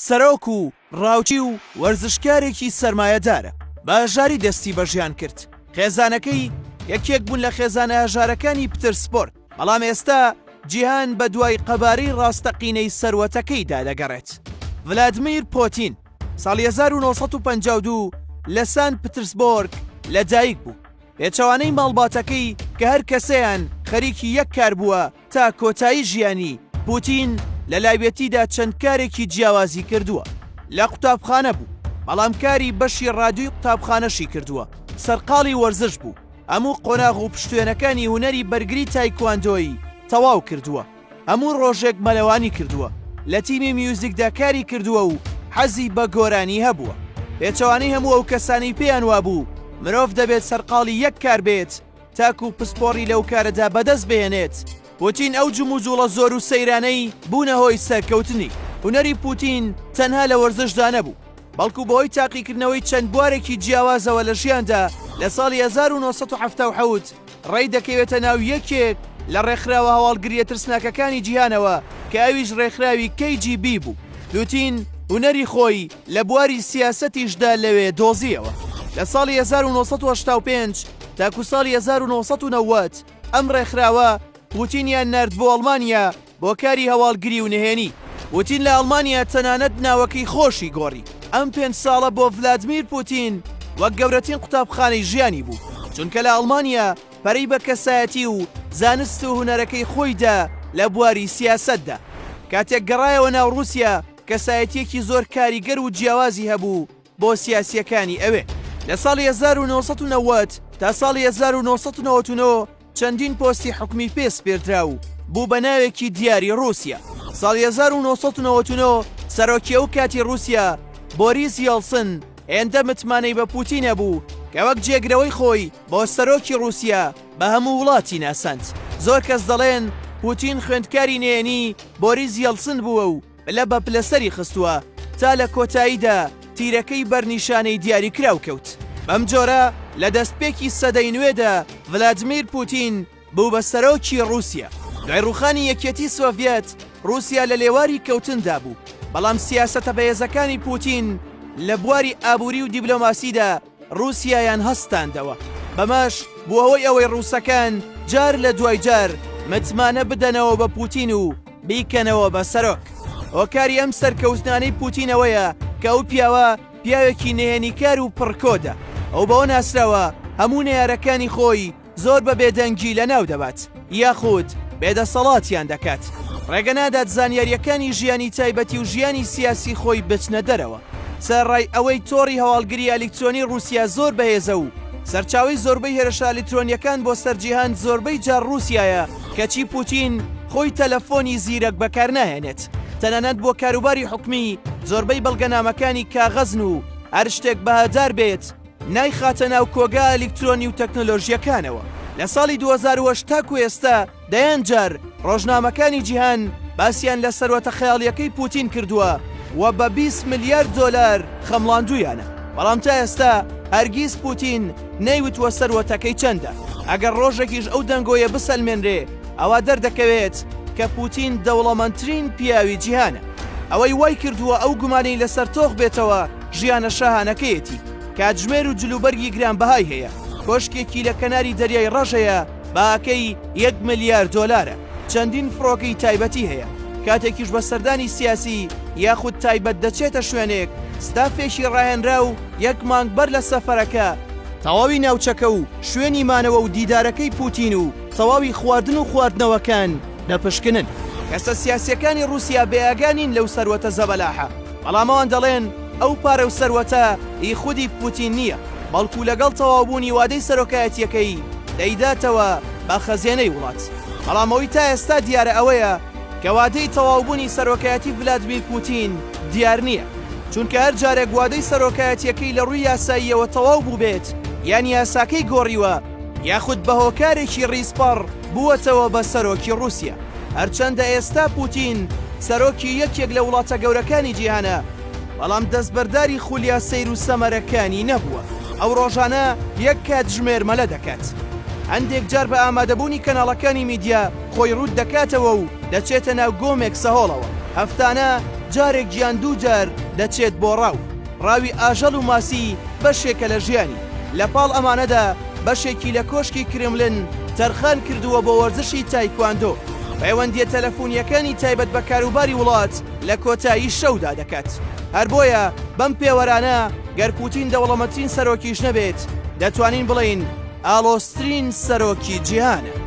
سەرۆک و ڕاوچی و وەرزشکارێکی سەرمایەدارە باژاری دەستی بەژیان کرد. خێزانەکەی یەکێک بوون لە خێزانە هەژارەکانی پترسپۆرت، بەڵام ئێستا جیهان بە دوای قەبارەی ڕاستەقینەی سەروەتەکەیدا دەگەڕێت. ڤلادیمیر پۆتین ساڵی 1952 لە سان پترسبۆرگ لەدایک بوو. پێچەوانەی ماڵباتەکەی کە هەر کەسەیان خەریکی یەک کار بووە تا کۆتایی ژیانی. پوتین لە لایبێتیدا چەند کارێکی جیاوازی کردووە. لە قوتابخانە بوو، بەڵام کاری بەشی ڕادیۆی قوتابخانەشی کردووە. سەرقاڵی وەرزش بوو، هەموو قۆناغ و پشتوێنەکانی هونەری بەرگری تایکواندۆی تەواو کردووە. هەموو ڕۆژێک مەلەوانی کردووە، لە تیمی میوزیکدا کاری کردووە و حەزی بە گۆرانی هەبووە. پێچەوانەی هەموو ئەو کەسانی پێیان وابوو مرۆڤ دەبێت سەرقاڵی یەک کار بێت تاکو و پسپۆڕی لەو کارەدا بەدەست بێنێت. پوتین ئەو جموجوڵە زۆر و سەیرانەی بوونە هۆی سەرکەوتنی. هونەری پوتین تەنها لە وەرزشدا نەبوو، بەڵکو بەهۆی تاقیکردنەوەی چەند بوارێکی جیاوازەوە لە ژیاندا لە ساڵی 1970 ڕێی دەکەوێتە ناو یەکێک لە ڕێکخراوە هەواڵگریە ترسناکەکانی جیهانەوە کە ئەویش ڕێکخراوی KGB بوو. پوتین هونەری خۆی لە بواری سیاسەتیشدا لەوێ دۆزیەوە. لە ساڵی 1985 تاکو ساڵی 1990 ئەم ڕێکخراوە پوتینیان نرد بۆ ئەڵمانیا بۆ کاری هەواڵگری و نهێنی. پوتین لە ئەڵمانیا تەنانەت ناوەکەی خۆشی گۆڕی. ئەم 5 ساڵە بۆ ڤلادیمیر پوتین وەک گەورەترین قوتابخانەی ژیانی بوو، چونکە لە ئەڵمانیا پەرەی بە کەسایەتی و زانست و هونەرەکەی خۆیدا لە بواری سیاسەتدا. کاتێک گەڕایەوە ناو رووسیا کەسایەتیەکی زۆر کاریگەر و جیاوازی هەبوو بۆ سیاسیەکانی ئەوێ. لە ساڵی 1990 تا ساڵی 1999 چەندین پۆستی حکومی پێسپێردرا و بوو بە ناوێکی دیاری رووسیا. ساڵی 1999 سەرۆکی ئەو کاتی رووسیا بۆریس یەلسن هێندە متمانەی بە پوتینە بوو کە وەک جێگرەوەی خۆی بۆ سەرۆکی رووسیا بە هەموو وڵاتی ناساند. زۆر کەس دەڵێن پوتین خوێندکاری نهێنی بۆریس یەلسن بووە و لە بە پلەسەری خستووە تا لە کۆتاییدا تیرەکەی بەرنیشانەی دیاریکراو کەوت. بەم جۆرە لە دەستپێکی سەدەی نوێدا ڤلادیمیر پوتین بوو بە سەرۆکی رووسیا. دوای ڕووخانی یەکێتی سۆڤیەت رووسیا لە لێواری کەوتندا بوو، بەڵام سیاسەتە بەهێزەکانی پوتین لە بواری ئابووری و دیبلۆماسیدا رووسیایان هەستاندەوە. بەمەش بووەوەی ئەوەی ڕووسەکان جار لە دوای جار متمانە بدەنەوە بە پوتین و بیکەنەوە بە سەرۆک. هۆکاری ئەم سەرکەوتنانەی پوتینەوەیە کە ئەو پیاوە پیاوێکی نهێنیکار و پڕکۆدە. ئەو بەوە ناسراوە هەموو نەیارەکانی خۆی زۆر بە بێدەنگی لە ناو دەبات یاخود بێدەسەڵاتیان دەکات. ڕێگە نادات زانیاریەکانی ژیانی تایبەتی و ژیانی سیاسی خۆی بچنە دەرەوە. سەرڕای ئەوەی تۆڕی هەواڵگری ئەلکترۆنی رووسیا زۆر بەهێزە و سەرچاوی زۆربەی هێرشە ئەلکترۆنیەکان بۆ سەرجیهان زۆربەی جار رووسایە کەچی پوتین خۆی تەلەفۆنی زیرەک بەکار ناهێنێت. تەنانەت بۆ کاروباری حکومی زۆربەی بەڵگەنامەکانی کاغەزن و هەر شتێک بەهادار بێت نایخاتە ناو کۆگا ئەلکترۆنی و تەکنۆلۆژیەکانەوە. لە ساڵی 2008 تاکو ئێستا دەیان جار ڕۆژنامەکانی جیهان باسییان لە سەروەتە خەیاڵیەکەی پوتین کردووە و بە 20 ملیارد دۆلار خەمڵاندوویانە، بەڵام تا ئێستا هەرگیز پوتین نەیوتوە سەروەتەکەی چەندە. ئەگەر ڕۆژێکیش ئەو دەنگۆیە بسەلمێنرێ ئەوە دەردەکەوێت کە پوتین دەوڵەمەندترین پیاوی جیهانە. ئەوەی وای کردووە ئەو گومانی لەسەر تۆخ بێتەوە ژیانە شاهانەکەیەتی، کاتژمێر و جلوبەرگی گرانبەهای هەیە. کۆشکێکی لە کەناری دەریای ڕەشەیە باکەی 1 ملیارد دۆلارە. چەندین فڕۆکەی تایبەتی هەیە. کاتێکیش بە سەردانی سیاسی یاخود تایبەت دەچێتە شوێنێک ستافێکی ڕاهێنرا و 1 مانگ بەر لە سەفەرەکە تەواوی ناوچەکە و شوێنی مانەوە و دیدارەکەی پوتین و تەواوی خواردن و خواردنەوەکان دەپشکنن. کەسە سیاسیەکانی رووسیا بێئاگانین لەو سەروەتە زەبەلاحە، بەڵامەوان دەڵێن ئەو پارە و سەروەتە هی خودی پوتین نییە، بەڵکو لەگەڵ تەواوبوونی وادەی سەرۆکایەتیەکەی دەیداتەوە بە خەزیێنەی وڵات. بەڵامەوەی تا ئێستا دیارە ئەوەیە کە وادەی تەواوبوونی سەرۆکایەتی ڤلادیمیر پوتین دیار نییە، چونکە هەر جارێک وادەی سەرۆکایەتیەکەی لە ڕووی یاساییەوە تەواو بوو بێت یان یاساکەی گۆڕیوە یاخود بە هۆکارێکی ڕیسپەڕ بووەتەوە بە سەرۆکی رووسیا. هەرچەندە ئێستا پوتین سەرۆکی یەکێک لە وڵاتە گەورەکانی جیهانە، بەڵام دەستبەرداری خولیا سەیر و سەمەرەکانی نەبووە. ئەو ڕۆژانە یەک کاتژمێر مەلە دەکات. هەندێک جار بە ئامادەبوونی کەناڵەکانی میدیا خۆی ڕوود دەکاتەوە و دەچێتە ناو گۆمێک سەهۆڵەوە. هەفتانە جارێک گیان دوو جار دەچێت بۆ ڕاو. ڕاوی ئاژەڵ و ماسی بەشێکە لە ژیانی. لە پاڵ ئەمانەدا بەشێکی لە کۆشکی کرێملن تەرخان کردووە بۆ وەرزشی تایکواندۆ. پەیوەندیە تەلەفۆنیەکانی تایبەت بە کاروباری وڵات لە کۆتایی شەودا دەکات. هەر بۆیە بەم پێوەرانە گەر پوتین دەوڵەمەترین سەرۆکیش نەبێت دەتوانین بڵین ئالۆسترین سەرۆکی جیهانە.